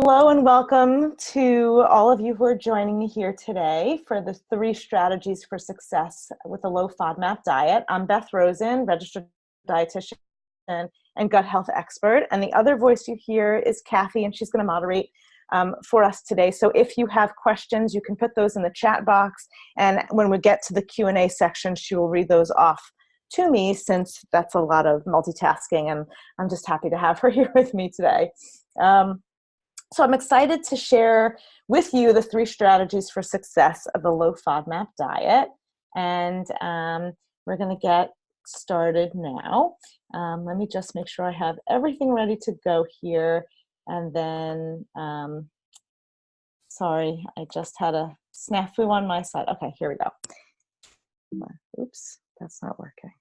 Hello and welcome to all of you who are joining me here today for the 3 strategies for success with a low FODMAP diet. I'm Beth Rosen, registered dietitian and gut health expert. And the other voice you hear is Kathy, and she's going to moderate for us today. So if you have questions, you can put those in the chat box. And when we get to the Q&A section, she will read those off to me, since that's a lot of multitasking. And I'm just happy to have her here with me today. So I'm excited to share with you the 3 strategies for success of the low FODMAP diet. And we're going to get started now. Let me just make sure I have everything ready to go here. And then, sorry, I just had a snafu on my side. Okay, here we go. Oops, that's not working.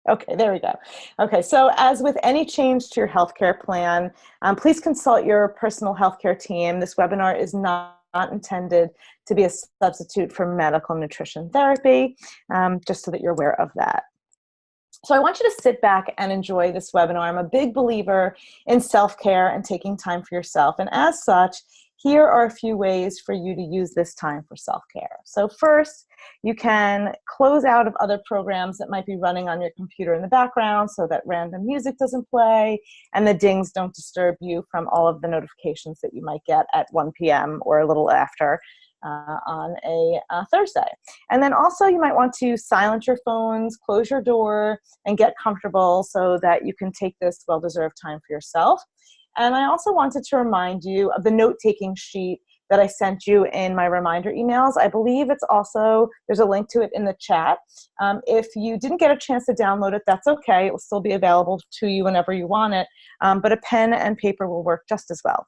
Okay, there we go. Okay, so as with any change to your healthcare plan, please consult your personal healthcare team. This webinar is not intended to be a substitute for medical nutrition therapy, just so that you're aware of that. So I want you to sit back and enjoy this webinar. I'm a big believer in self-care and taking time for yourself. And as such, here are a few ways for you to use this time for self-care. So first, you can close out of other programs that might be running on your computer in the background so that random music doesn't play and the dings don't disturb you from all of the notifications that you might get at 1 p.m. or a little after on a Thursday. And then also you might want to silence your phones, close your door, and get comfortable so that you can take this well-deserved time for yourself. And I also wanted to remind you of the note-taking sheet that I sent you in my reminder emails. I believe it's also, there's a link to it in the chat. If you didn't get a chance to download it, that's okay. It will still be available to you whenever you want it. But a pen and paper will work just as well.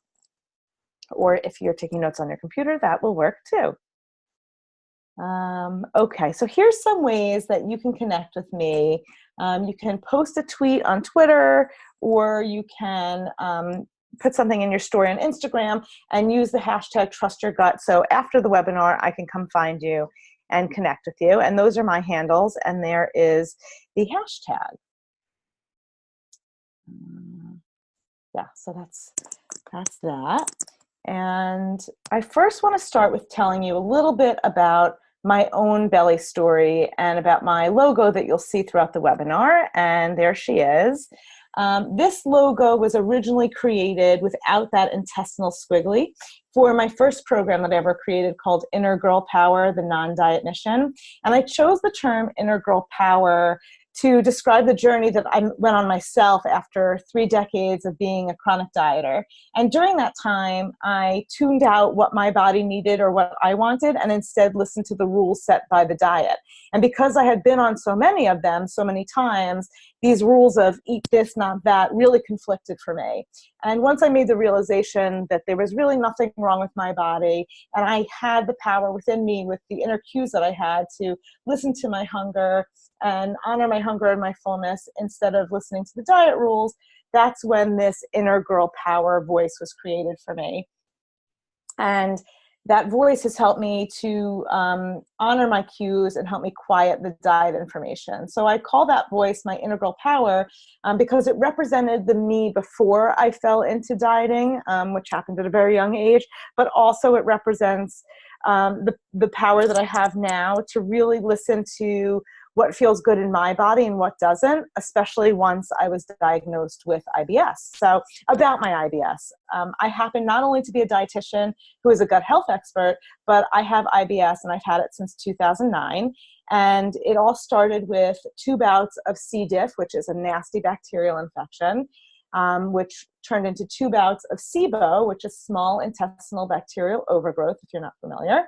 Or if you're taking notes on your computer, that will work too. Okay, so here's some ways that you can connect with me. You can post a tweet on Twitter, or you can put something in your story on Instagram and use the hashtag #TrustYourGut. So after the webinar, I can come find you and connect with you. And those are my handles, and there is the hashtag. Yeah, so that's that. And I first want to start with telling you a little bit about my own belly story and about my logo that you'll see throughout the webinar. And there she is. This logo was originally created without that intestinal squiggly for my first program that I ever created called Inner Girl Power, the Non-Diet Mission. And I chose the term Inner Girl Power to describe the journey that I went on myself after 3 decades of being a chronic dieter. And during that time, I tuned out what my body needed or what I wanted, and instead listened to the rules set by the diet. And because I had been on so many of them so many times, these rules of eat this, not that, really conflicted for me. And once I made the realization that there was really nothing wrong with my body, and I had the power within me with the inner cues that I had to listen to my hunger and honor my hunger and my fullness instead of listening to the diet rules, that's when this inner girl power voice was created for me. And that voice has helped me to honor my cues and help me quiet the diet information. So I call that voice my inner girl power because it represented the me before I fell into dieting, which happened at a very young age, but also it represents the power that I have now to really listen to what feels good in my body and what doesn't, especially once I was diagnosed with IBS. So about my IBS, I happen not only to be a dietitian who is a gut health expert, but I have IBS and I've had it since 2009. And it all started with 2 bouts of C. diff, which is a nasty bacterial infection, which turned into 2 bouts of SIBO, which is small intestinal bacterial overgrowth, if you're not familiar.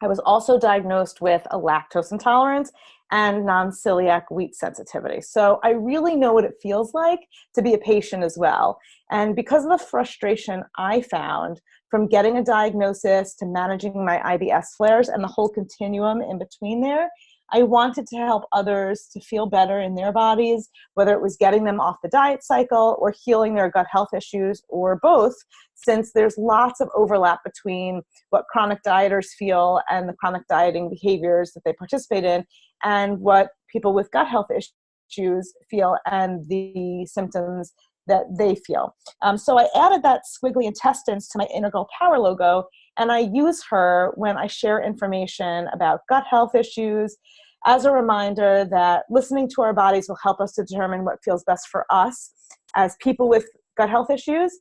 I was also diagnosed with a lactose intolerance and non-celiac wheat sensitivity. So I really know what it feels like to be a patient as well. And because of the frustration I found from getting a diagnosis to managing my IBS flares and the whole continuum in between there, I wanted to help others to feel better in their bodies, whether it was getting them off the diet cycle or healing their gut health issues or both, since there's lots of overlap between what chronic dieters feel and the chronic dieting behaviors that they participate in and what people with gut health issues feel and the symptoms that they feel. So I added that squiggly intestines to my Integral Power logo, and I use her when I share information about gut health issues as a reminder that listening to our bodies will help us to determine what feels best for us as people with gut health issues,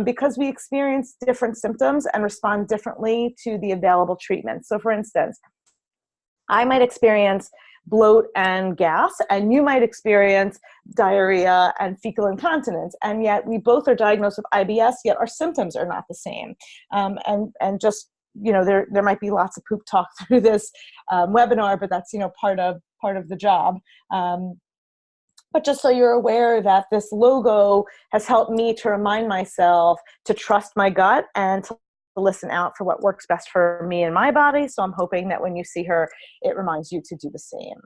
because we experience different symptoms and respond differently to the available treatments. So for instance, I might experience bloat and gas, and you might experience diarrhea and fecal incontinence, and yet we both are diagnosed with IBS, yet our symptoms are not the same. And just, there might be lots of poop talk through this webinar, but that's, part of the job. But just so you're aware that this logo has helped me to remind myself to trust my gut and to listen out for what works best for me and my body. So I'm hoping that when you see her, it reminds you to do the same.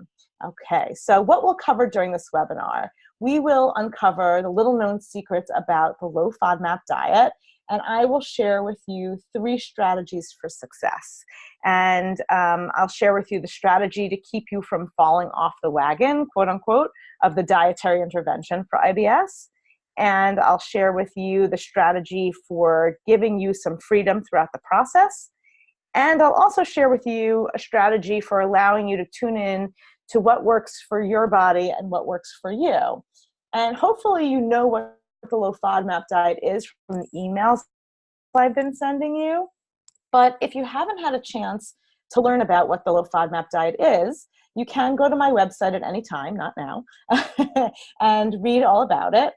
Okay, so what we'll cover during this webinar, we will uncover the little known secrets about the low FODMAP diet, and I will share with you 3 strategies for success. And I'll share with you the strategy to keep you from falling off the wagon, quote unquote, of the dietary intervention for IBS. And I'll share with you the strategy for giving you some freedom throughout the process. And I'll also share with you a strategy for allowing you to tune in to what works for your body and what works for you. And hopefully you know what the low FODMAP diet is from the emails I've been sending you. But if you haven't had a chance to learn about what the low FODMAP diet is, you can go to my website at any time, not now, and read all about it.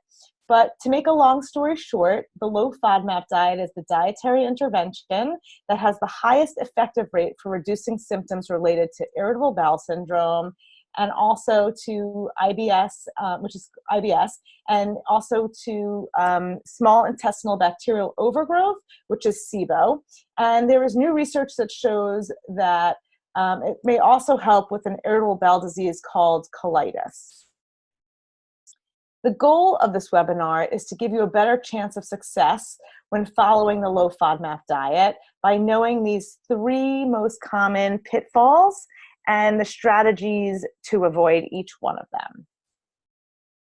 But to make a long story short, the low FODMAP diet is the dietary intervention that has the highest effective rate for reducing symptoms related to irritable bowel syndrome and also to IBS, which is IBS, and also to small intestinal bacterial overgrowth, which is SIBO. And there is new research that shows that it may also help with an irritable bowel disease called colitis. The goal of this webinar is to give you a better chance of success when following the low FODMAP diet by knowing these 3 most common pitfalls and the strategies to avoid each one of them.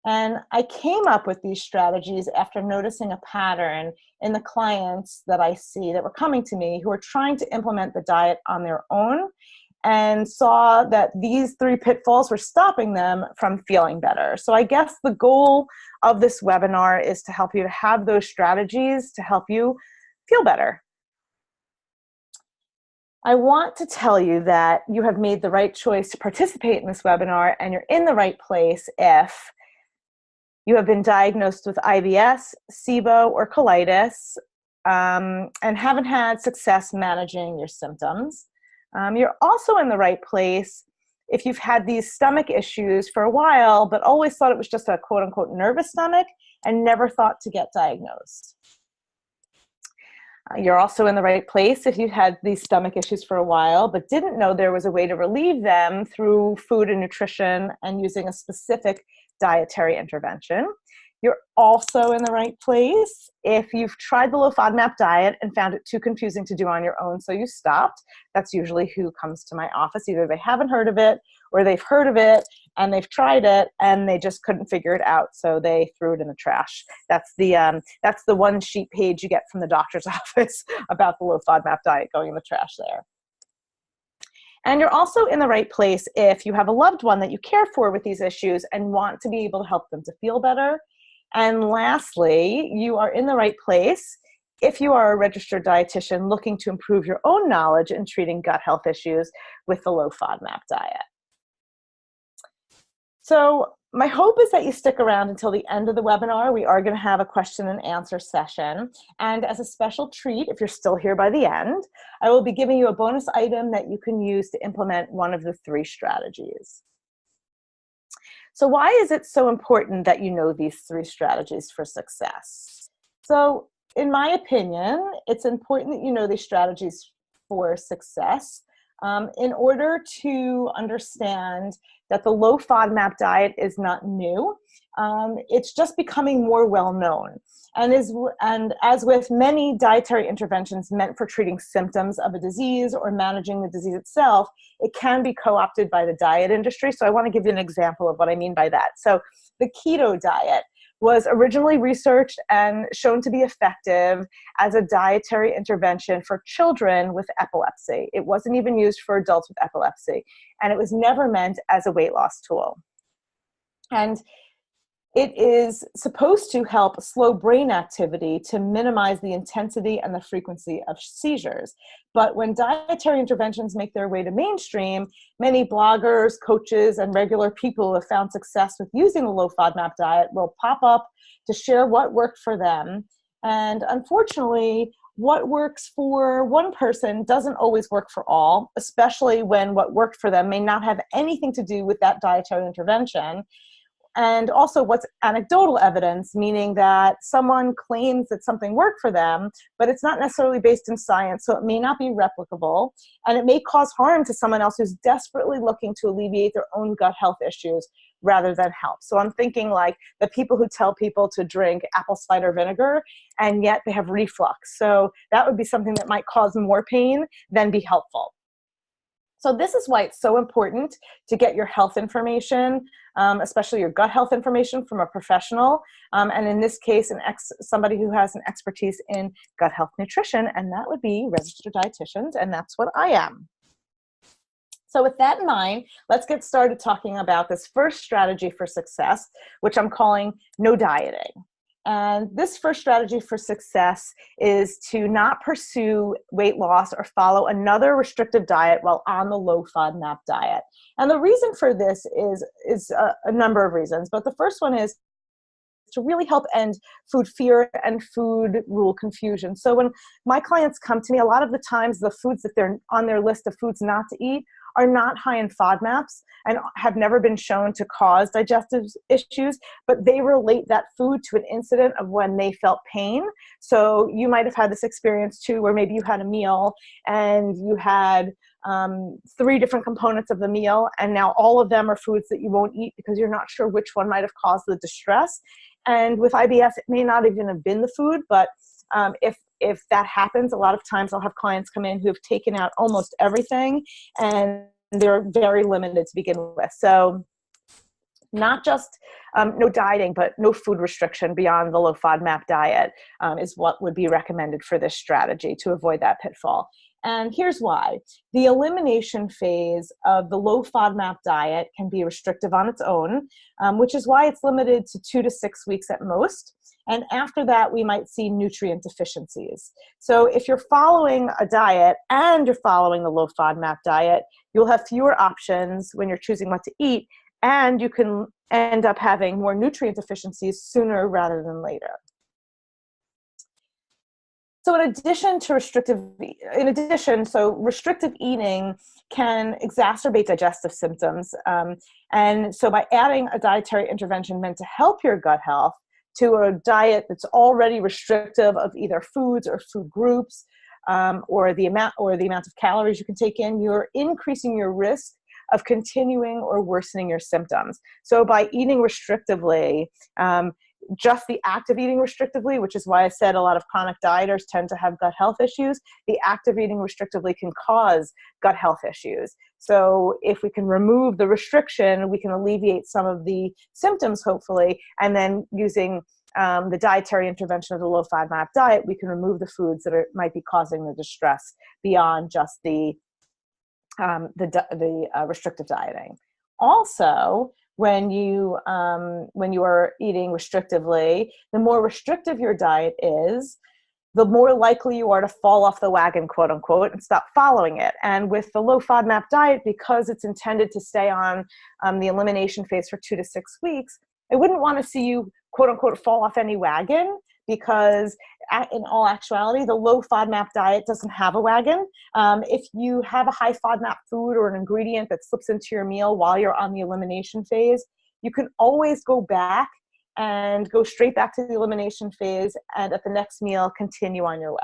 And I came up with these strategies after noticing a pattern in the clients that I see that were coming to me who are trying to implement the diet on their own, and saw that these 3 pitfalls were stopping them from feeling better. So I guess the goal of this webinar is to help you to have those strategies to help you feel better. I want to tell you that you have made the right choice to participate in this webinar, and you're in the right place if you have been diagnosed with IBS, SIBO, or colitis, and haven't had success managing your symptoms. You're also in the right place if you've had these stomach issues for a while, but always thought it was just a quote unquote nervous stomach and never thought to get diagnosed. You're also in the right place if you've had these stomach issues for a while, but didn't know there was a way to relieve them through food and nutrition and using a specific dietary intervention. You're also in the right place if you've tried the low FODMAP diet and found it too confusing to do on your own, so you stopped. That's usually who comes to my office. Either they haven't heard of it or they've heard of it and they've tried it and they just couldn't figure it out, so they threw it in the trash. That's the 1-sheet page you get from the doctor's office about the low FODMAP diet going in the trash there. And you're also in the right place if you have a loved one that you care for with these issues and want to be able to help them to feel better. And lastly, you are in the right place if you are a registered dietitian looking to improve your own knowledge in treating gut health issues with the low FODMAP diet. So my hope is that you stick around until the end of the webinar. We are going to have a question and answer session. And as a special treat, if you're still here by the end, I will be giving you a bonus item that you can use to implement one of the 3 strategies. So why is it so important that you know these 3 strategies for success? So in my opinion, it's important that you know these strategies for success in order to understand that the low FODMAP diet is not new. It's just becoming more well known. And as with many dietary interventions meant for treating symptoms of a disease or managing the disease itself, it can be co-opted by the diet industry. So I want to give you an example of what I mean by that. So the keto diet was originally researched and shown to be effective as a dietary intervention for children with epilepsy. It wasn't even used for adults with epilepsy, and it was never meant as a weight loss tool. And it is supposed to help slow brain activity to minimize the intensity and the frequency of seizures. But when dietary interventions make their way to mainstream, many bloggers, coaches, and regular people who have found success with using the low FODMAP diet will pop up to share what worked for them. And unfortunately, what works for one person doesn't always work for all, especially when what worked for them may not have anything to do with that dietary intervention. And also what's anecdotal evidence, meaning that someone claims that something worked for them, but it's not necessarily based in science, so it may not be replicable, and it may cause harm to someone else who's desperately looking to alleviate their own gut health issues rather than help. So I'm thinking like the people who tell people to drink apple cider vinegar, and yet they have reflux. So that would be something that might cause more pain than be helpful. So this is why it's so important to get your health information, especially your gut health information, from a professional. And in this case, somebody who has an expertise in gut health nutrition, and that would be registered dietitians, and that's what I am. So with that in mind, let's get started talking about this first strategy for success, which I'm calling no dieting. And this first strategy for success is to not pursue weight loss or follow another restrictive diet while on the low FODMAP diet. And the reason for this is a number of reasons, but the first one is to really help end food fear and food rule confusion. So when my clients come to me, a lot of the times the foods that they're on their list of foods not to eat are not high in FODMAPs and have never been shown to cause digestive issues, but they relate that food to an incident of when they felt pain. So you might have had this experience too, where maybe you had a meal and you had 3 different components of the meal, and now all of them are foods that you won't eat because you're not sure which one might have caused the distress. And with IBS, it may not even have been the food, but if that happens, a lot of times I'll have clients come in who have taken out almost everything, and they're very limited to begin with. So not just no dieting, but no food restriction beyond the low FODMAP diet is what would be recommended for this strategy to avoid that pitfall. And here's why. The elimination phase of the low FODMAP diet can be restrictive on its own, which is why it's limited to 2 to 6 weeks at most. And after that, we might see nutrient deficiencies. So if you're following a diet and you're following the low FODMAP diet, you'll have fewer options when you're choosing what to eat, and you can end up having more nutrient deficiencies sooner rather than later. So restrictive eating can exacerbate digestive symptoms. And so by adding a dietary intervention meant to help your gut health to a diet that's already restrictive of either foods or food groups, or the amount of calories you can take in, you're increasing your risk of continuing or worsening your symptoms. So by eating restrictively, just the act of eating restrictively, which is why I said a lot of chronic dieters tend to have gut health issues, the act of eating restrictively can cause gut health issues. So if we can remove the restriction, we can alleviate some of the symptoms, hopefully, and then using the dietary intervention of the low FODMAP diet, we can remove the foods that might be causing the distress beyond just the restrictive dieting. Also, when you are eating restrictively, the more restrictive your diet is, the more likely you are to fall off the wagon, quote unquote, and stop following it. And with the low FODMAP diet, because it's intended to stay on the elimination phase for 2 to 6 weeks, I wouldn't want to see you, quote unquote, fall off any wagon, because in all actuality, the low FODMAP diet doesn't have a wagon. If you have a high FODMAP food or an ingredient that slips into your meal while you're on the elimination phase, you can always go back and go straight back to the elimination phase, and at the next meal, continue on your way.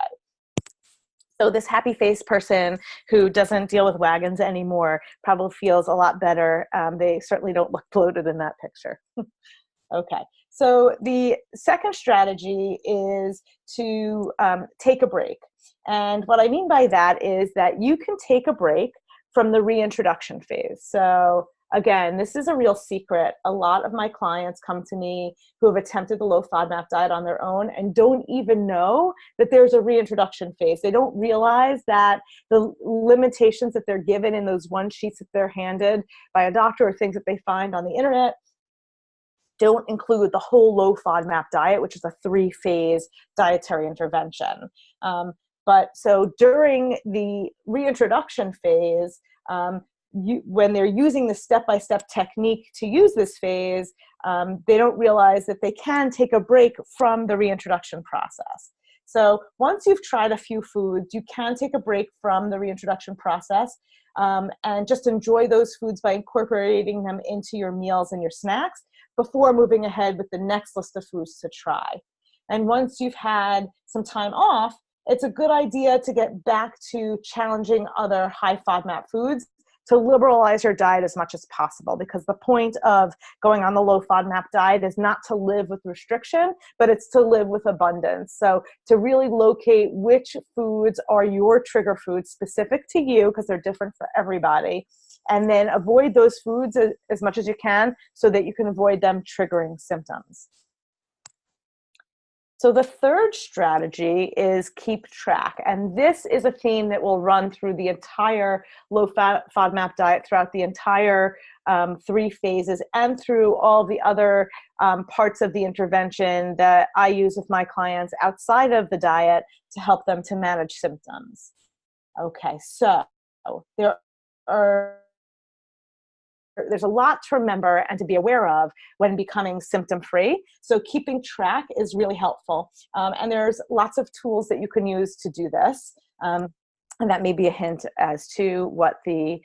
So this happy face person who doesn't deal with wagons anymore probably feels a lot better. They certainly don't look bloated in that picture. Okay. So the second strategy is to take a break. And what I mean by that is that you can take a break from the reintroduction phase. So again, this is a real secret. A lot of my clients come to me who have attempted the low FODMAP diet on their own and don't even know that there's a reintroduction phase. They don't realize that the limitations that they're given in those one sheets that they're handed by a doctor or things that they find on the internet don't include the whole low FODMAP diet, which is a 3-phase dietary intervention. But so during the reintroduction phase, when they're using the step-by-step technique to use this phase, they don't realize that they can take a break from the reintroduction process. So once you've tried a few foods, you can take a break from the reintroduction process and just enjoy those foods by incorporating them into your meals and your snacks before moving ahead with the next list of foods to try. And once you've had some time off, it's a good idea to get back to challenging other high FODMAP foods to liberalize your diet as much as possible, because the point of going on the low FODMAP diet is not to live with restriction, but it's to live with abundance. So to really locate which foods are your trigger foods specific to you, because they're different for everybody, and then avoid those foods as much as you can so that you can avoid them triggering symptoms. So the third strategy is keep track. And this is a theme that will run through the entire low FODMAP diet, throughout the entire 3 phases, and through all the other parts of the intervention that I use with my clients outside of the diet to help them to manage symptoms. Okay, so there's a lot to remember and to be aware of when becoming symptom-free. So keeping track is really helpful. And there's lots of tools that you can use to do this. And that may be a hint as to what the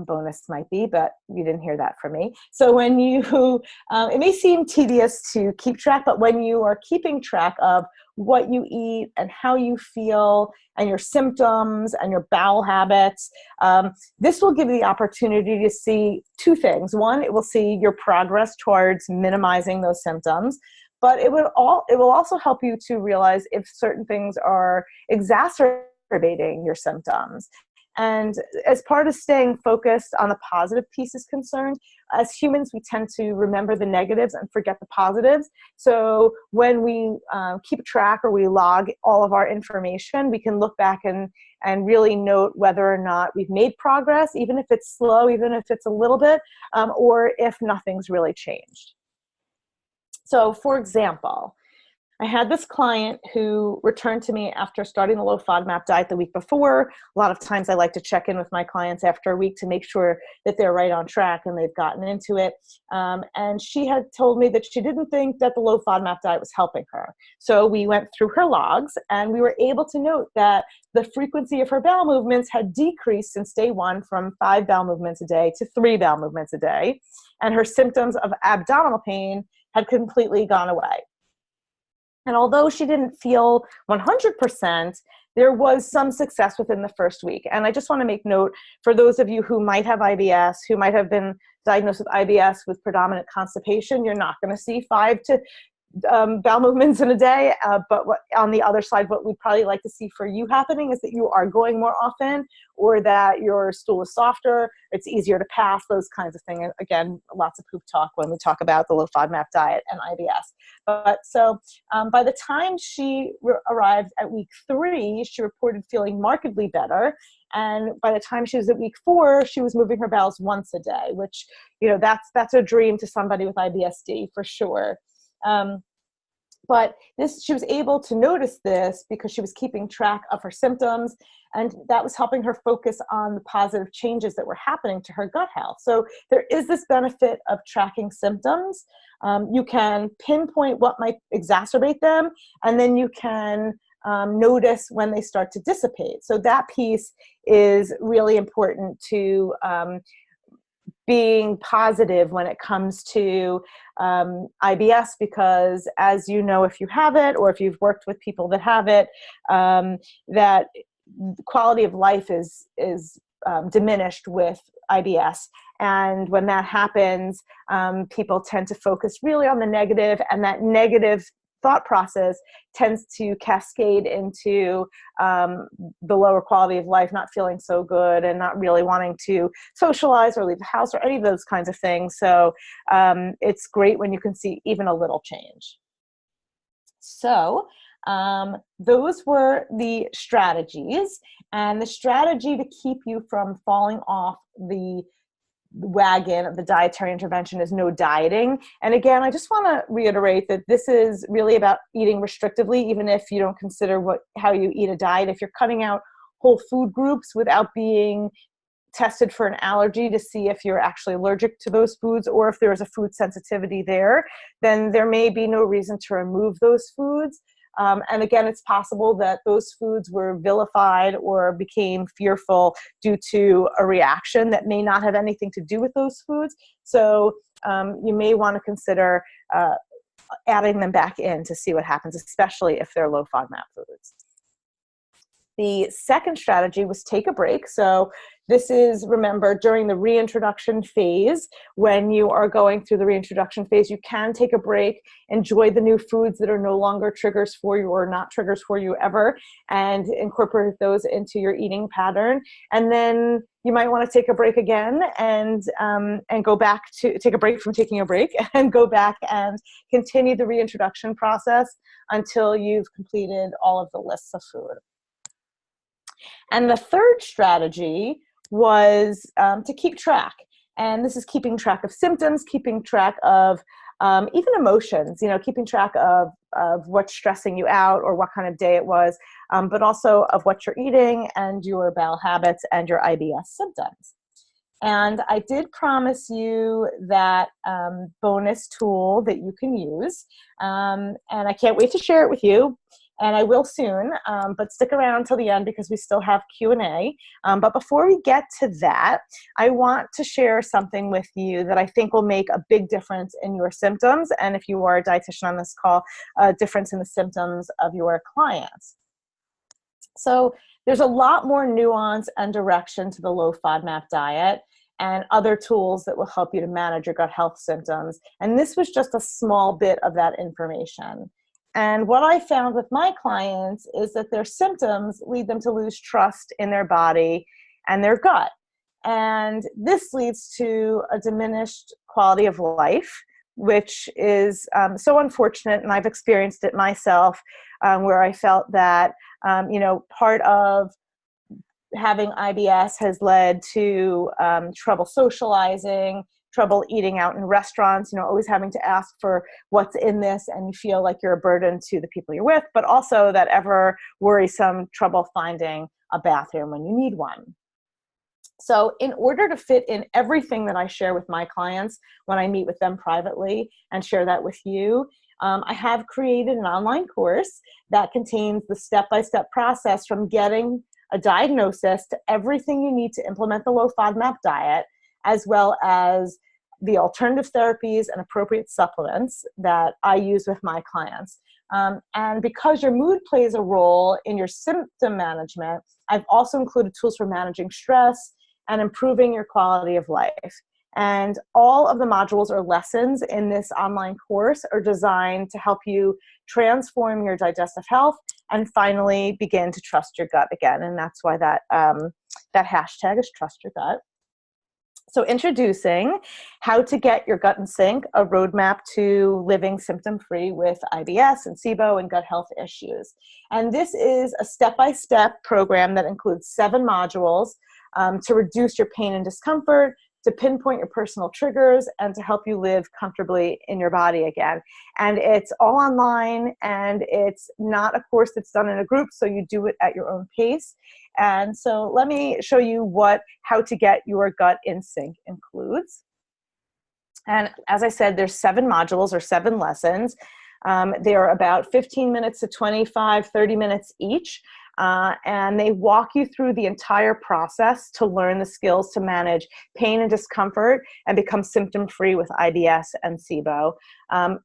bonus might be, but you didn't hear that from me. So when you, it may seem tedious to keep track, but when you are keeping track of what you eat and how you feel and your symptoms and your bowel habits, this will give you the opportunity to see 2 things. One, it will see your progress towards minimizing those symptoms, but it will also help you to realize if certain things are exacerbating your symptoms. And as part of staying focused on the positive piece is concerned, as humans, we tend to remember the negatives and forget the positives. So when we keep track or we log all of our information, we can look back and really note whether or not we've made progress, even if it's slow, even if it's a little bit, or if nothing's really changed. So for example, I had this client who returned to me after starting the low FODMAP diet the week before. A lot of times I like to check in with my clients after a week to make sure that they're right on track and they've gotten into it. And she had told me that she didn't think that the low FODMAP diet was helping her. So we went through her logs and we were able to note that the frequency of her bowel movements had decreased since day 1 from 5 bowel movements a day to 3 bowel movements a day. And her symptoms of abdominal pain had completely gone away. And although she didn't feel 100%, there was some success within the first week. And I just want to make note for those of you who might have IBS, who might have been diagnosed with IBS with predominant constipation, you're not going to see 5 to bowel movements in a day, but on the other side, what we'd probably like to see for you happening is that you are going more often, or that your stool is softer, it's easier to pass, those kinds of things. Again, lots of poop talk when we talk about the low FODMAP diet and IBS. But so by the time she arrived at week 3, she reported feeling markedly better. And by the time she was at week 4, she was moving her bowels once a day, which, you know, that's a dream to somebody with IBSD for sure. But she was able to notice this because she was keeping track of her symptoms, and that was helping her focus on the positive changes that were happening to her gut health. So there is this benefit of tracking symptoms. You can pinpoint what might exacerbate them, and then you can notice when they start to dissipate. So that piece is really important to being positive when it comes to IBS, because as you know, if you have it, or if you've worked with people that have it, that quality of life is diminished with IBS. And when that happens, people tend to focus really on the negative, and that negative thought process tends to cascade into the lower quality of life, not feeling so good and not really wanting to socialize or leave the house or any of those kinds of things. So it's great when you can see even a little change. So those were the strategies, and the strategy to keep you from falling off the wagon of the dietary intervention is no dieting. And again, I just want to reiterate that this is really about eating restrictively, even if you don't consider how you eat a diet. If you're cutting out whole food groups without being tested for an allergy to see if you're actually allergic to those foods, or if there's a food sensitivity there, then there may be no reason to remove those foods. And again, it's possible that those foods were vilified or became fearful due to a reaction that may not have anything to do with those foods. So you may want to consider adding them back in to see what happens, especially if they're low FODMAP foods. The second strategy was take a break. So this is, remember, during the reintroduction phase. When you are going through the reintroduction phase, you can take a break, enjoy the new foods that are no longer triggers for you or not triggers for you ever, and incorporate those into your eating pattern. And then you might want to take a break again and go back to take a break from taking a break and go back and continue the reintroduction process until you've completed all of the lists of food. And the third strategy was to keep track. And this is keeping track of symptoms, keeping track of even emotions, keeping track of what's stressing you out or what kind of day it was, but also of what you're eating and your bowel habits and your IBS symptoms. And I did promise you that bonus tool that you can use. And I can't wait to share it with you. And I will soon, but stick around until the end because we still have Q&A. But before we get to that, I want to share something with you that I think will make a big difference in your symptoms. And if you are a dietitian on this call, a difference in the symptoms of your clients. So there's a lot more nuance and direction to the low FODMAP diet and other tools that will help you to manage your gut health symptoms. And this was just a small bit of that information. And what I found with my clients is that their symptoms lead them to lose trust in their body and their gut. And this leads to a diminished quality of life, which is so unfortunate. And I've experienced it myself, where I felt that, part of having IBS has led to trouble socializing, trouble eating out in restaurants, always having to ask for what's in this, and you feel like you're a burden to the people you're with, but also that ever worrisome trouble finding a bathroom when you need one. So in order to fit in everything that I share with my clients when I meet with them privately and share that with you, I have created an online course that contains the step-by-step process from getting a diagnosis to everything you need to implement the low FODMAP diet, as well as the alternative therapies and appropriate supplements that I use with my clients. And because your mood plays a role in your symptom management, I've also included tools for managing stress and improving your quality of life. And all of the modules or lessons in this online course are designed to help you transform your digestive health and finally begin to trust your gut again. And that's why that hashtag is Trust Your Gut. So introducing How to Get Your Gut in Sync, a roadmap to living symptom-free with IBS and SIBO and gut health issues. And this is a step-by-step program that includes 7 modules to reduce your pain and discomfort, to pinpoint your personal triggers, and to help you live comfortably in your body again. And it's all online, and it's not a course that's done in a group, so you do it at your own pace. And so let me show you what How to Get Your Gut in Sync includes. And as I said, there's 7 modules or 7 lessons. They are about 15 minutes to 25, 30 minutes each. And they walk you through the entire process to learn the skills to manage pain and discomfort and become symptom-free with IBS and SIBO.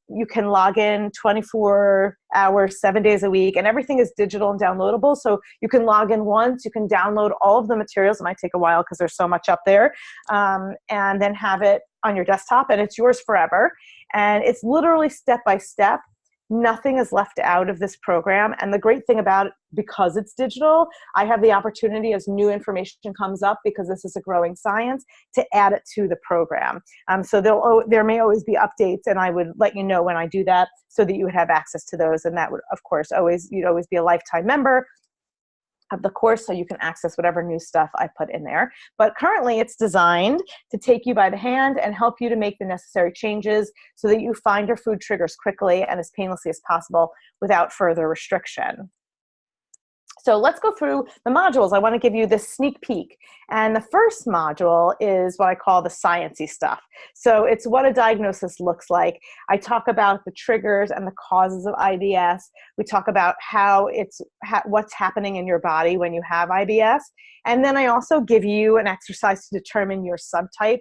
You can log in 24 hours, 7 days a week, and everything is digital and downloadable. So you can log in once, you can download all of the materials. It might take a while because there's so much up there, and then have it on your desktop, and it's yours forever. And it's literally step by step. Nothing is left out of this program. And the great thing about it, because it's digital, I have the opportunity as new information comes up, because this is a growing science, to add it to the program. So there may always be updates, and I would let you know when I do that so that you would have access to those. And that would, of course, you'd always be a lifetime member of the course, so you can access whatever new stuff I put in there. But currently it's designed to take you by the hand and help you to make the necessary changes so that you find your food triggers quickly and as painlessly as possible without further restriction. So let's go through the modules. I want to give you this sneak peek. And the first module is what I call the sciencey stuff. So it's what a diagnosis looks like. I talk about the triggers and the causes of IBS. We talk about what's happening in your body when you have IBS. And then I also give you an exercise to determine your subtype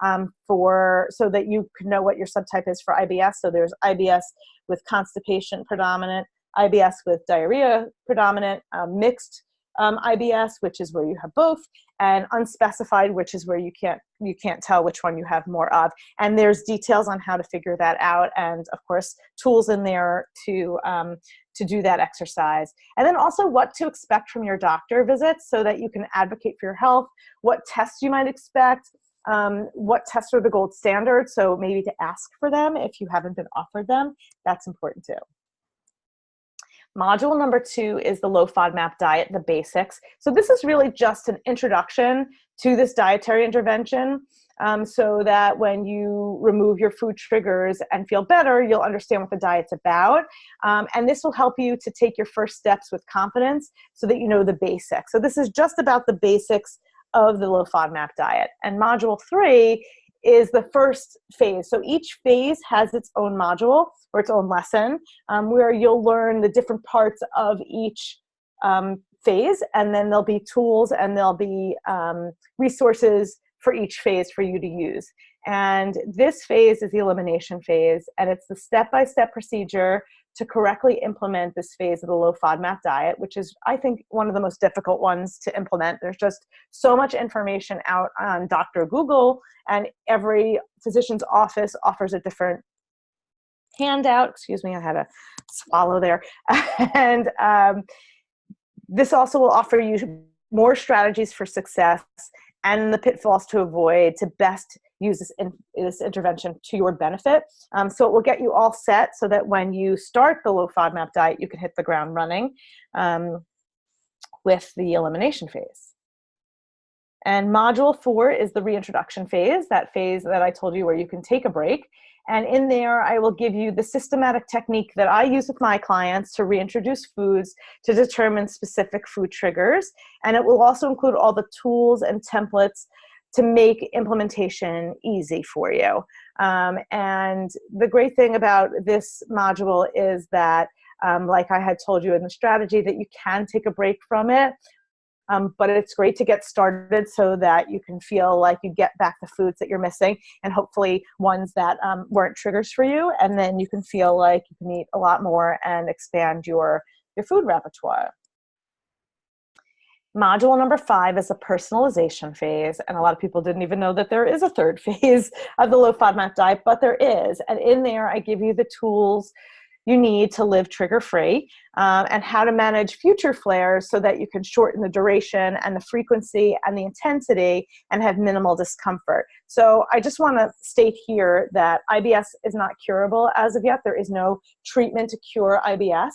so that you can know what your subtype is for IBS. So there's IBS with constipation predominant, IBS with diarrhea predominant, mixed IBS, which is where you have both, and unspecified, which is where you can't tell which one you have more of. And there's details on how to figure that out, and of course tools in there to do that exercise. And then also what to expect from your doctor visits so that you can advocate for your health, what tests you might expect, what tests are the gold standard, so maybe to ask for them if you haven't been offered them. That's important too. Module number 2 is the low-FODMAP diet, the basics. So this is really just an introduction to this dietary intervention, so that when you remove your food triggers and feel better, you'll understand what the diet's about. And this will help you to take your first steps with confidence so that you know the basics. So this is just about the basics of the low-FODMAP diet. And module 3 is the first phase. So each phase has its own module or its own lesson, where you'll learn the different parts of each phase, and then there'll be tools and there'll be resources for each phase for you to use. And this phase is the elimination phase, and it's the step-by-step procedure to correctly implement this phase of the low-FODMAP diet, which is, I think, one of the most difficult ones to implement. There's just so much information out on Dr. Google, and every physician's office offers a different handout. Excuse me, I had a swallow there. And this also will offer you more strategies for success and the pitfalls to avoid to best use this intervention to your benefit. So it will get you all set so that when you start the low-FODMAP diet, you can hit the ground running with the elimination phase. And module 4 is the reintroduction phase, that phase that I told you where you can take a break. And in there, I will give you the systematic technique that I use with my clients to reintroduce foods to determine specific food triggers. And it will also include all the tools and templates to make implementation easy for you. And the great thing about this module is that, like I had told you in the strategy, that you can take a break from it. But it's great to get started so that you can feel like you get back the foods that you're missing, and hopefully ones that weren't triggers for you. And then you can feel like you can eat a lot more and expand your food repertoire. Module number 5 is a personalization phase. And a lot of people didn't even know that there is a third phase of the low-FODMAP diet, but there is. And in there, I give you the tools you need to live trigger-free, and how to manage future flares so that you can shorten the duration and the frequency and the intensity and have minimal discomfort. So I just want to state here that IBS is not curable as of yet. There is no treatment to cure IBS.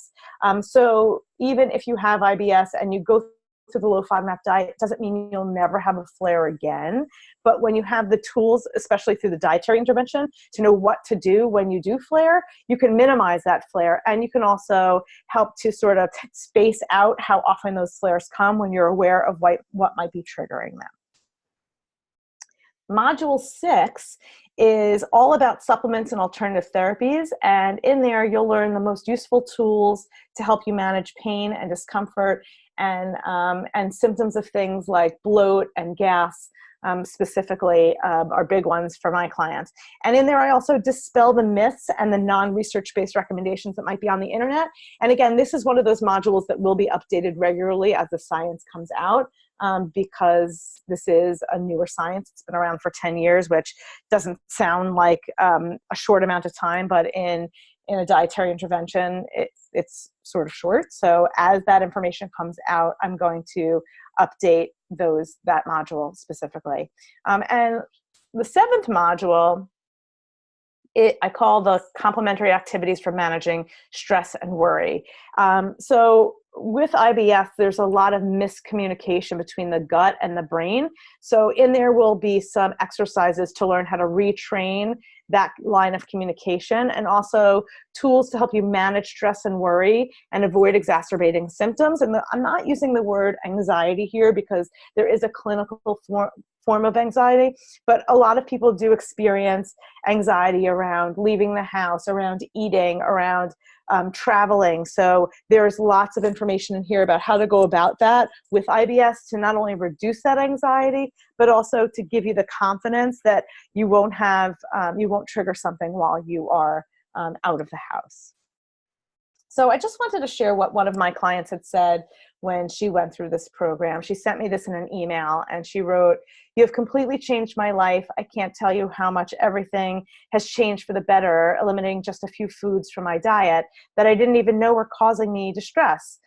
So even if you have IBS and you go through the low-FODMAP diet, it doesn't mean you'll never have a flare again. But when you have the tools, especially through the dietary intervention, to know what to do when you do flare, you can minimize that flare. And you can also help to sort of space out how often those flares come when you're aware of what might be triggering them. Module 6 is all about supplements and alternative therapies. And in there, you'll learn the most useful tools to help you manage pain and discomfort and symptoms of things like bloat and gas, specifically, are big ones for my clients. And in there, I also dispel the myths and the non-research-based recommendations that might be on the internet. And again, this is one of those modules that will be updated regularly as the science comes out, because this is a newer science. It's been around for 10 years, which doesn't sound like a short amount of time, but in in a dietary intervention, it's sort of short. So as that information comes out, I'm going to update that module specifically. And the 7th module, I call the complementary activities for managing stress and worry. So with IBS, there's a lot of miscommunication between the gut and the brain. So in there will be some exercises to learn how to retrain that line of communication, and also tools to help you manage stress and worry and avoid exacerbating symptoms. And I'm not using the word anxiety here because there is a clinical form of anxiety, but a lot of people do experience anxiety around leaving the house, around eating, around traveling. So there's lots of information in here about how to go about that with IBS to not only reduce that anxiety, but also to give you the confidence that you won't trigger something while you are out of the house. So I just wanted to share what one of my clients had said when she went through this program. She sent me this in an email, and she wrote, "You have completely changed my life. I can't tell you how much everything has changed for the better, eliminating just a few foods from my diet that I didn't even know were causing me distress.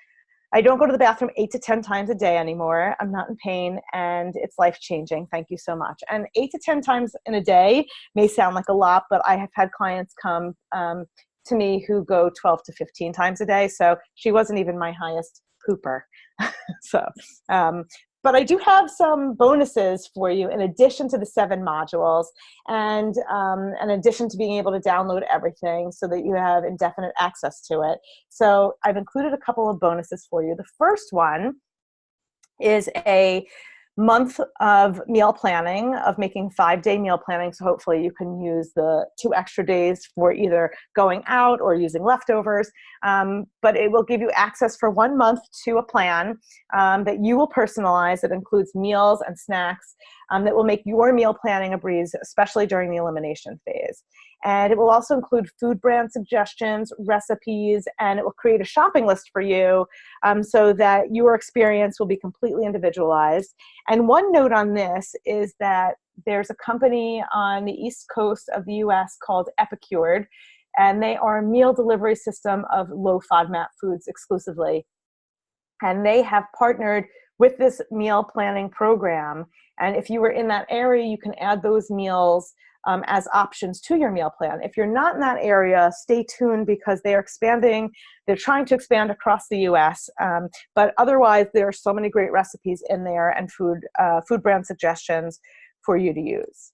I don't go to the bathroom 8 to 10 times a day anymore. I'm not in pain, and it's life-changing. Thank you so much." And 8 to 10 times in a day may sound like a lot, but I have had clients come to me who go 12 to 15 times a day. So she wasn't even my highest pooper. But I do have some bonuses for you in addition to the 7 modules, and in addition to being able to download everything so that you have indefinite access to it. So I've included a couple of bonuses for you. The first one is a month of meal planning, of making 5-day meal planning. So hopefully you can use the 2 extra days for either going out or using leftovers. But it will give you access for 1 month to a plan that you will personalize. It includes meals and snacks that will make your meal planning a breeze, especially during the elimination phase. And it will also include food brand suggestions, recipes, and it will create a shopping list for you so that your experience will be completely individualized. And one note on this is that there's a company on the East Coast of the US called Epicured, and they are a meal delivery system of low-FODMAP foods exclusively. And they have partnered with this meal planning program. And if you were in that area, you can add those meals as options to your meal plan. If you're not in that area, stay tuned because they're expanding. They're trying to expand across the US, but otherwise there are so many great recipes in there and food brand suggestions for you to use.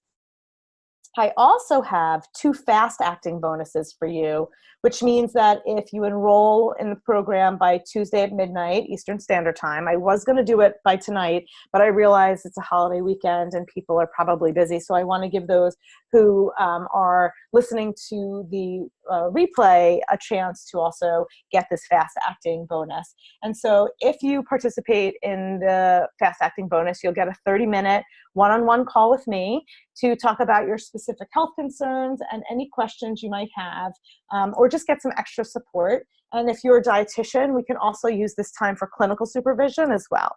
I also have 2 fast-acting bonuses for you, which means that if you enroll in the program by Tuesday at midnight Eastern Standard Time, I was going to do it by tonight, but I realize it's a holiday weekend and people are probably busy, so I want to give those who are listening to the replay a chance to also get this fast-acting bonus. And so if you participate in the fast-acting bonus, you'll get a 30-minute one-on-one call with me to talk about your specific health concerns and any questions you might have, or just get some extra support. And if you're a dietitian, we can also use this time for clinical supervision as well.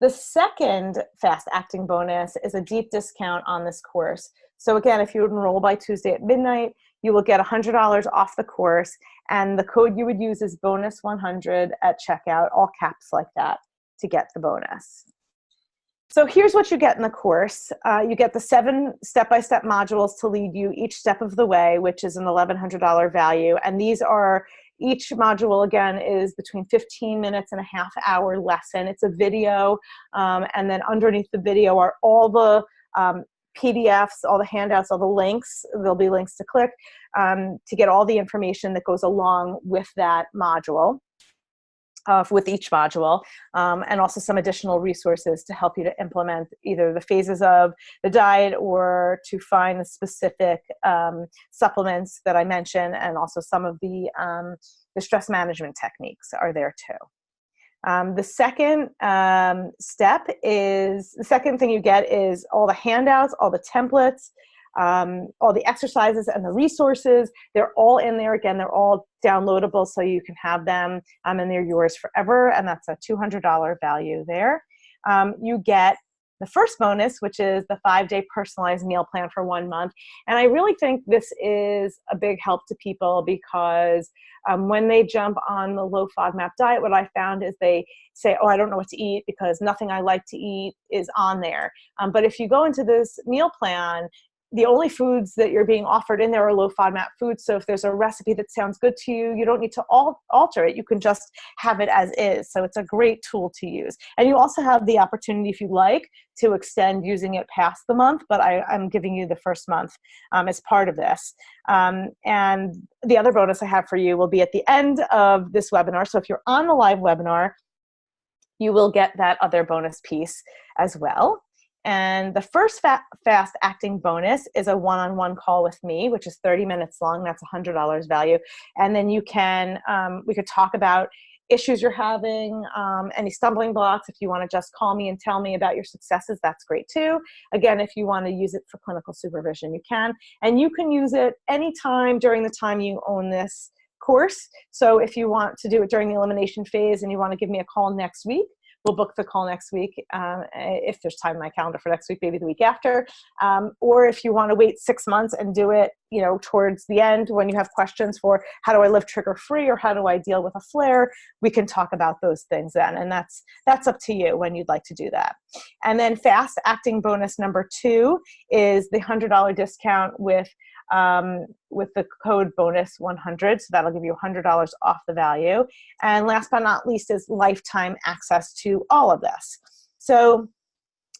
The second fast-acting bonus is a deep discount on this course. So again, if you would enroll by Tuesday at midnight, you will get $100 off the course, and the code you would use is bonus100 at checkout, all caps like that, to get the bonus. So here's what you get in the course. You get the 7 step-by-step modules to lead you each step of the way, which is an $1,100 value. And these are, each module, again, is between 15 minutes and a half-hour lesson. It's a video, and then underneath the video are all the PDFs, all the handouts, all the links. There'll be links to click to get all the information that goes along with that module. With each module, and also some additional resources to help you to implement either the phases of the diet or to find the specific supplements that I mentioned, and also some of the stress management techniques are there too. The second step is, the second thing you get is all the handouts, all the templates, all the exercises and the resources. They're all in there. Again, they're all downloadable so you can have them and they're yours forever. And that's a $200 value there. You get the first bonus, which is the 5-day personalized meal plan for 1 month. And I really think this is a big help to people because when they jump on the low FODMAP diet, what I found is they say, oh, I don't know what to eat because nothing I like to eat is on there. But if you go into this meal plan, the only foods that you're being offered in there are low FODMAP foods. So if there's a recipe that sounds good to you, you don't need to alter it. You can just have it as is. So it's a great tool to use. And you also have the opportunity, if you like, to extend using it past the month, but I'm giving you the first month as part of this. And the other bonus I have for you will be at the end of this webinar. So if you're on the live webinar, you will get that other bonus piece as well. And the first fast acting bonus is a one-on-one call with me, which is 30 minutes long. That's $100 value. And then you can, we could talk about issues you're having, any stumbling blocks. If you want to just call me and tell me about your successes, that's great too. Again, if you want to use it for clinical supervision, you can. And you can use it anytime during the time you own this course. So if you want to do it during the elimination phase and you want to give me a call next week, we'll book the call next week if there's time in my calendar for next week, maybe the week after. Or if you want to wait 6 months and do it, towards the end when you have questions for how do I live trigger-free or how do I deal with a flare, we can talk about those things then. And that's up to you when you'd like to do that. And then fast acting bonus number 2 is the $100 discount with the code bonus 100. So that'll give you $100 off the value. And last but not least is lifetime access to all of this. So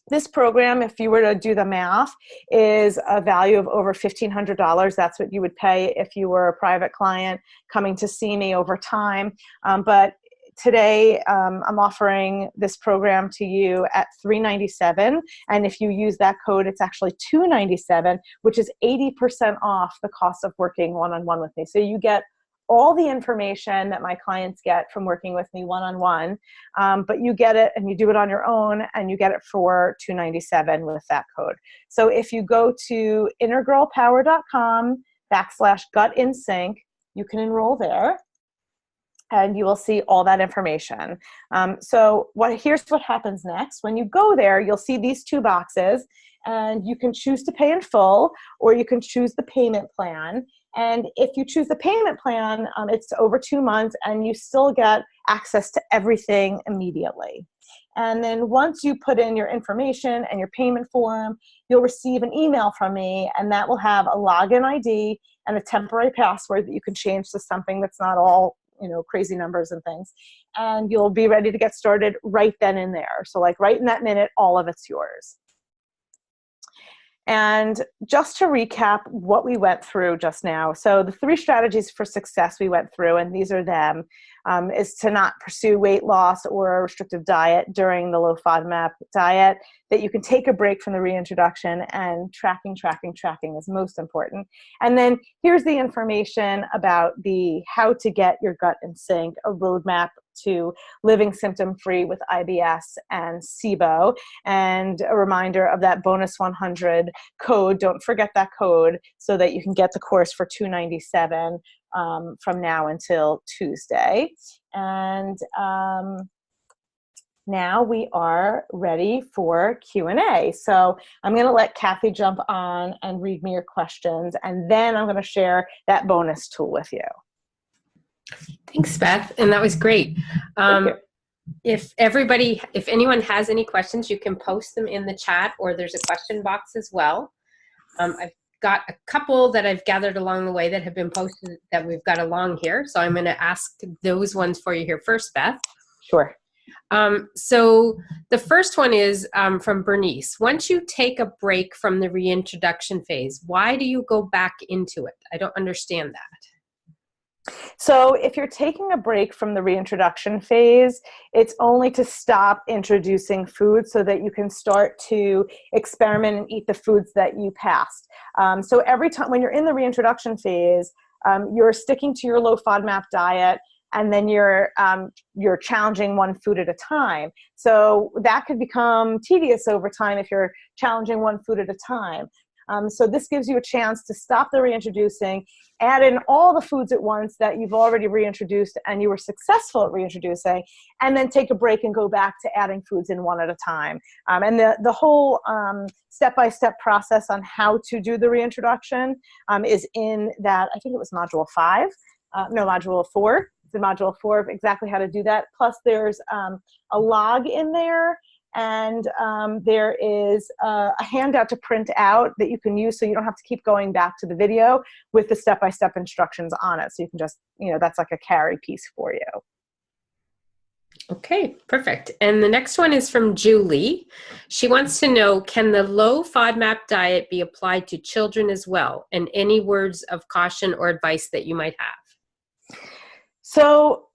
this program, if you were to do the math, is a value of over $1,500. That's what you would pay if you were a private client coming to see me over time. But today, I'm offering this program to you at $397, and if you use that code, it's actually $297, which is 80% off the cost of working one-on-one with me. So you get all the information that my clients get from working with me one-on-one, but you get it and you do it on your own, and you get it for $297 with that code. So if you go to innergirlpower.com/gutinsync, you can enroll there, and you will see all that information. So here's what happens next. When you go there, you'll see these 2 boxes, and you can choose to pay in full, or you can choose the payment plan. And if you choose the payment plan, it's over 2 months, and you still get access to everything immediately. And then once you put in your information and your payment form, you'll receive an email from me, and that will have a login ID and a temporary password that you can change to something that's not all crazy numbers and things. And you'll be ready to get started right then and there. So like right in that minute, all of it's yours. And just to recap what we went through just now. So the 3 strategies for success we went through, and these are them, is to not pursue weight loss or a restrictive diet during the low FODMAP diet, that you can take a break from the reintroduction, and tracking is most important. And then here's the information about the how to get your gut in sync, a roadmap to living symptom-free with IBS and SIBO, and a reminder of that bonus 100 code. Don't forget that code so that you can get the course for $297 from now until Tuesday. And now we are ready for Q&A. So I'm going to let Kathy jump on and read me your questions, and then I'm going to share that bonus tool with you. Thanks, Beth, and that was great. If anyone has any questions, you can post them in the chat, or there's a question box as well. I've got a couple that I've gathered along the way that have been posted that we've got along here, so I'm going to ask those ones for you here first, Beth. Sure. So the first one is from Bernice. Once you take a break from the reintroduction phase, why do you go back into it? I don't understand that. So if you're taking a break from the reintroduction phase, it's only to stop introducing food so that you can start to experiment and eat the foods that you passed. So every time when you're in the reintroduction phase, you're sticking to your low FODMAP diet, and then you're challenging one food at a time. So that could become tedious over time if you're challenging one food at a time. So this gives you a chance to stop the reintroducing, add in all the foods at once that you've already reintroduced and you were successful at reintroducing, and then take a break and go back to adding foods in one at a time. And the whole step-by-step process on how to do the reintroduction is in that, I think it was module 5, no, module 4. It's in module 4 of exactly how to do that. Plus there's a log in there, and there is a handout to print out that you can use so you don't have to keep going back to the video with the step-by-step instructions on it. So you can just, that's like a carry piece for you. Okay, perfect. And the next one is from Julie. She wants to know, can the low FODMAP diet be applied to children as well? And any words of caution or advice that you might have? So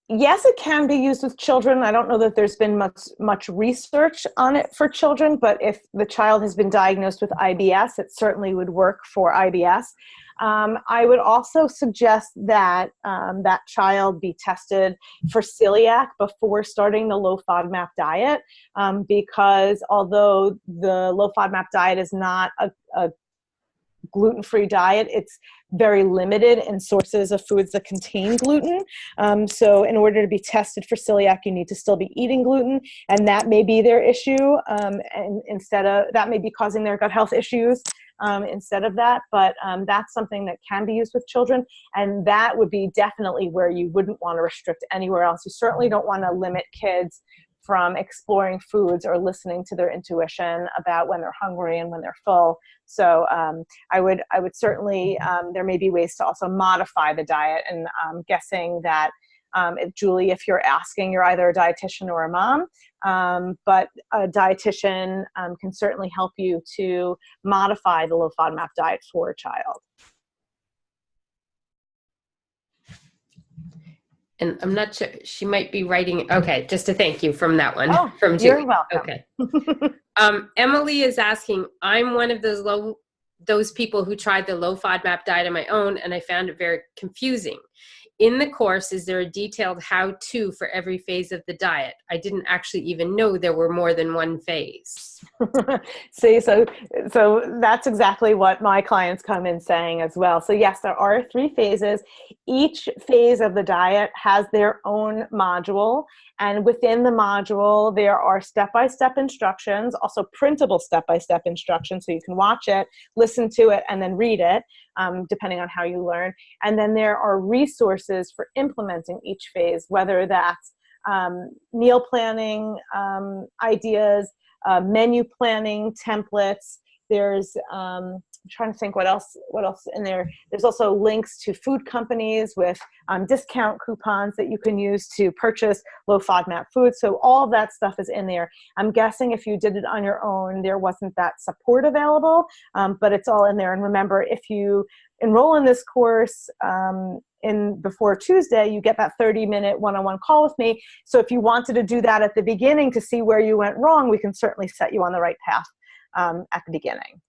yes, it can be used with children. I don't know that there's been much research on it for children, but if the child has been diagnosed with IBS, it certainly would work for IBS. I would also suggest that that child be tested for celiac before starting the low FODMAP diet, because although the low FODMAP diet is not a gluten-free diet, it's very limited in sources of foods that contain gluten. So in order to be tested for celiac, you need to still be eating gluten, and that may be their issue, and that may be causing their gut health issues instead of that. But that's something that can be used with children, and that would be definitely where you wouldn't want to restrict anywhere else. You certainly don't want to limit kids from exploring foods or listening to their intuition about when they're hungry and when they're full. So I would certainly, there may be ways to also modify the diet, and I'm guessing that Julie, if you're asking, you're either a dietitian or a mom, but a dietitian can certainly help you to modify the low FODMAP diet for a child. And I'm not sure, she might be writing, okay, just a thank you from that one. Oh, from Julie. You're welcome. Okay. Emily is asking, I'm one of those people who tried the low FODMAP diet on my own, and I found it very confusing. In the course, is there a detailed how-to for every phase of the diet? I didn't actually even know there were more than one phase. See, so that's exactly what my clients come in saying as well. So yes, there are 3 phases. Each phase of the diet has their own module, and within the module, there are step-by-step instructions, also printable step-by-step instructions, so you can watch it, listen to it, and then read it, depending on how you learn. And then there are resources for implementing each phase, whether that's meal planning ideas, menu planning templates. There's I'm trying to think what else in there. There's also links to food companies with discount coupons that you can use to purchase low FODMAP food. So all of that stuff is in there. I'm guessing if you did it on your own, there wasn't that support available, but it's all in there. And remember, if you enroll in this course before Tuesday, you get that 30-minute one-on-one call with me. So if you wanted to do that at the beginning to see where you went wrong, we can certainly set you on the right path at the beginning.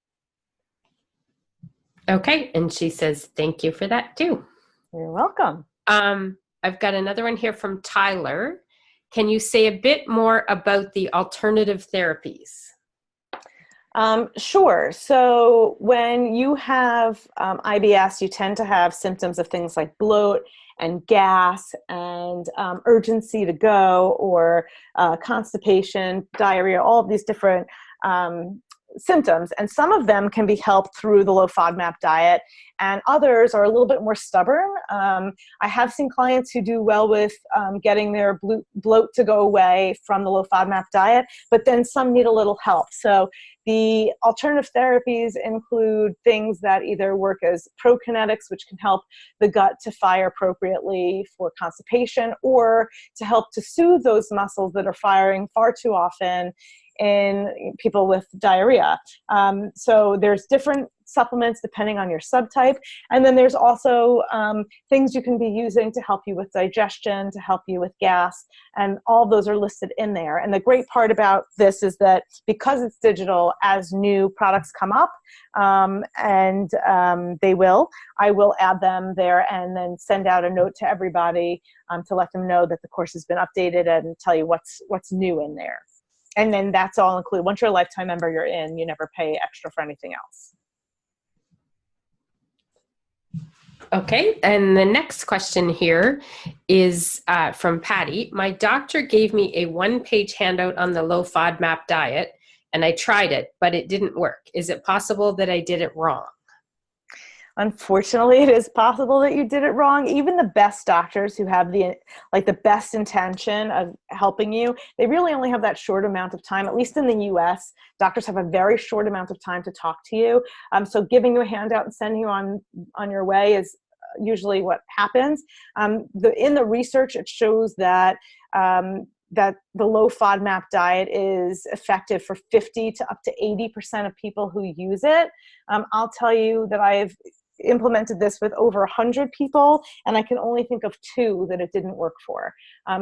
Okay, and she says thank you for that too. You're welcome. I've got another one here from Tyler. Can you say a bit more about the alternative therapies? Sure. So when you have IBS, you tend to have symptoms of things like bloat and gas and urgency to go, or constipation, diarrhea, all of these different symptoms. And some of them can be helped through the low FODMAP diet, and others are a little bit more stubborn. I have seen clients who do well with getting their bloat to go away from the low FODMAP diet, but then some need a little help. So the alternative therapies include things that either work as prokinetics, which can help the gut to fire appropriately for constipation, or to help to soothe those muscles that are firing far too often in people with diarrhea. So there's different supplements depending on your subtype. And then there's also things you can be using to help you with digestion, to help you with gas, and all of those are listed in there. And the great part about this is that because it's digital, as new products come up, and I will add them there and then send out a note to everybody to let them know that the course has been updated and tell you what's new in there. And then that's all included. Once you're a lifetime member, you're in. You never pay extra for anything else. Okay, and the next question here is from Patty. My doctor gave me a one-page handout on the low FODMAP diet, and I tried it, but it didn't work. Is it possible that I did it wrong? Unfortunately, it is possible that you did it wrong. Even the best doctors who have the best intention of helping you, they really only have that short amount of time. At least in the US, doctors have a very short amount of time to talk to you. So giving you a handout and sending you on your way is usually what happens. In the research, it shows that that the low FODMAP diet is effective for 50 to up to 80% of people who use it. I'll tell you that I've implemented this with over 100 people, and I can only think of 2 that it didn't work for.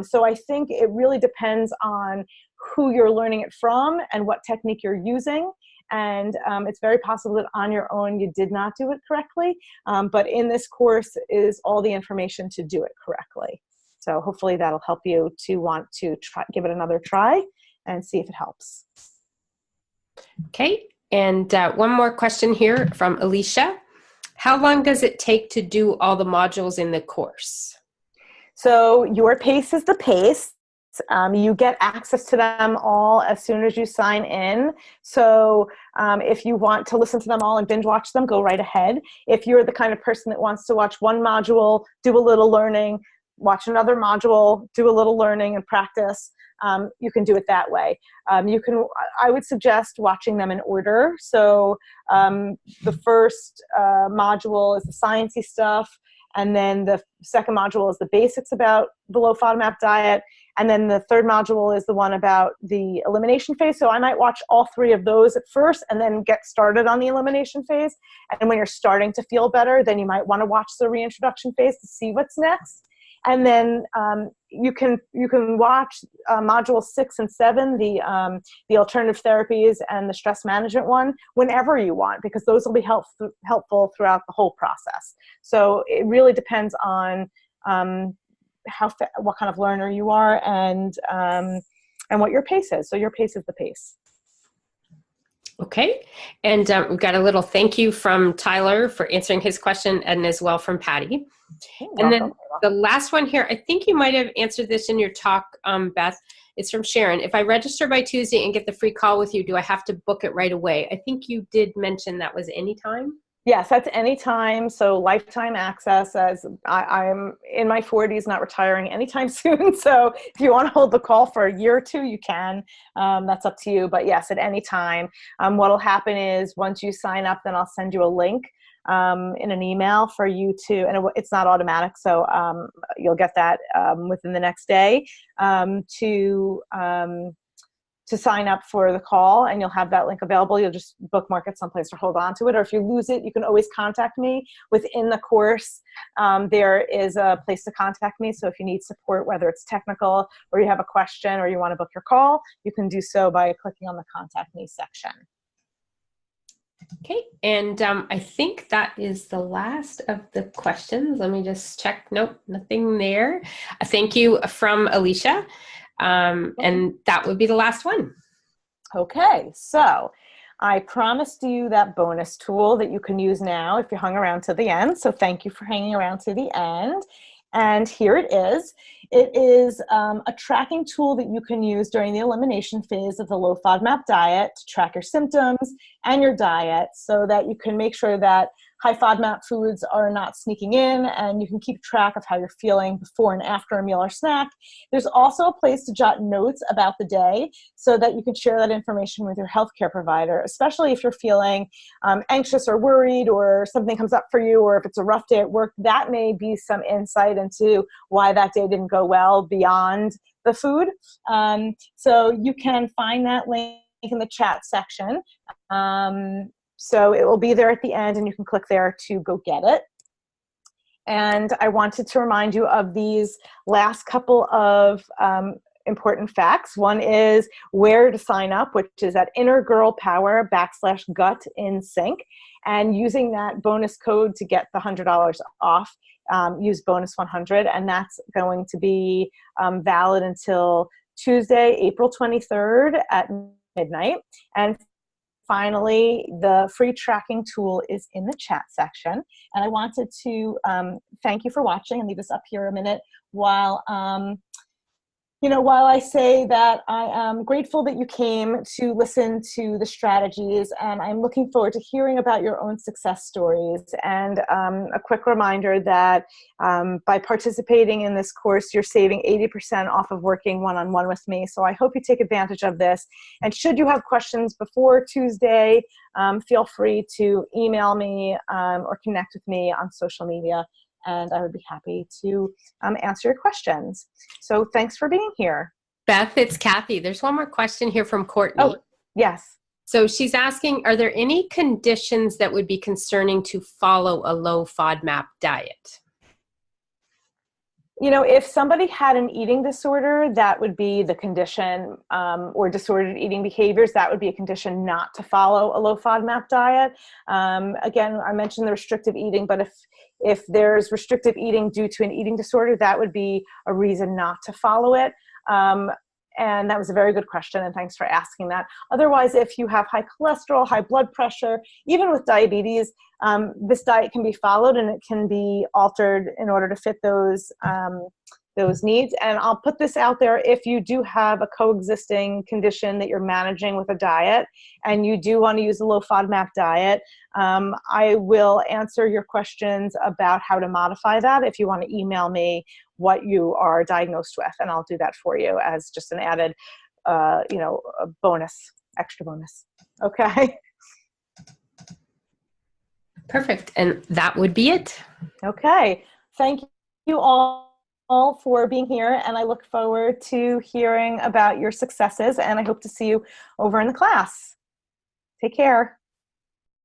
So I think it really depends on who you're learning it from and what technique you're using. And it's very possible that on your own you did not do it correctly, but in this course is all the information to do it correctly. So hopefully that'll help you to want to give it another try and see if it helps. Okay, and one more question here from Alicia. How long does it take to do all the modules in the course? So your pace is the pace. You get access to them all as soon as you sign in. So if you want to listen to them all and binge watch them, go right ahead. If you're the kind of person that wants to watch one module, do a little learning, watch another module, do a little learning and practice, you can do it that way. I would suggest watching them in order. So the first module is the sciencey stuff, and then the second module is the basics about the low FODMAP diet, and then the third module is the one about the elimination phase. So I might watch all 3 of those at first and then get started on the elimination phase. And when you're starting to feel better, then you might want to watch the reintroduction phase to see what's next. And then you can watch module 6 and 7, the alternative therapies and the stress management one, whenever you want, because those will be helpful throughout the whole process. So it really depends on what kind of learner you are and what your pace is. So your pace is the pace. Okay, and we've got a little thank you from Tyler for answering his question, and as well from Patty. And then the last one here, I think you might have answered this in your talk, Beth. It's from Sharon. If I register by Tuesday and get the free call with you, do I have to book it right away? I think you did mention that was anytime. Yes, that's anytime. So lifetime access, as I'm in my 40s, not retiring anytime soon. So if you want to hold the call for a year or 2, you can. That's up to you. But yes, at any time. What'll happen is once you sign up, then I'll send you a link in an email for you to, and it's not automatic. So you'll get that within the next day to sign up for the call, and you'll have that link available. You'll just bookmark it someplace or hold on to it. Or if you lose it, you can always contact me within the course. There is a place to contact me. So if you need support, whether it's technical or you have a question or you want to book your call, you can do so by clicking on the contact me section. Okay, and I think that is the last of the questions. Let me just check. Nope, nothing there. A thank you from Alicia. And that would be the last one. Okay, so I promised you that bonus tool that you can use now if you hung around to the end. So thank you for hanging around to the end. And here it is. It is a tracking tool that you can use during the elimination phase of the low FODMAP diet to track your symptoms and your diet so that you can make sure that high FODMAP foods are not sneaking in, and you can keep track of how you're feeling before and after a meal or snack. There's also a place to jot notes about the day so that you can share that information with your healthcare provider, especially if you're feeling anxious or worried, or something comes up for you, or if it's a rough day at work. That may be some insight into why that day didn't go well beyond the food. So you can find that link in the chat section. So it will be there at the end, and you can click there to go get it. And I wanted to remind you of these last couple of important facts. One is where to sign up, which is at innergirlpower/gut-in-sync. And using that bonus code to get the $100 off, use bonus 100, and that's going to be valid until Tuesday, April 23rd at midnight. And finally, the free tracking tool is in the chat section. And I wanted to thank you for watching and leave this up here a minute while while I say that I am grateful that you came to listen to the strategies, and I'm looking forward to hearing about your own success stories. And a quick reminder that by participating in this course, you're saving 80% off of working one-on-one with me. So I hope you take advantage of this. And should you have questions before Tuesday, feel free to email me or connect with me on social media, and I would be happy to answer your questions. So thanks for being here. Beth, it's Kathy. There's one more question here from Courtney. Oh, yes. So she's asking, are there any conditions that would be concerning to follow a low FODMAP diet? If somebody had an eating disorder, that would be the condition, or disordered eating behaviors, that would be a condition not to follow a low FODMAP diet. Again, I mentioned the restrictive eating, but if there's restrictive eating due to an eating disorder, that would be a reason not to follow it. And that was a very good question, and thanks for asking that. Otherwise, if you have high cholesterol, high blood pressure, even with diabetes, this diet can be followed and it can be altered in order to fit those needs. And I'll put this out there: if you do have a coexisting condition that you're managing with a diet and you do want to use a low FODMAP diet, I will answer your questions about how to modify that if you want to email me what you are diagnosed with, and I'll do that for you as just an added, a bonus, extra bonus. Okay. Perfect. And that would be it. Okay. Thank you all for being here, and I look forward to hearing about your successes, and I hope to see you over in the class. Take care.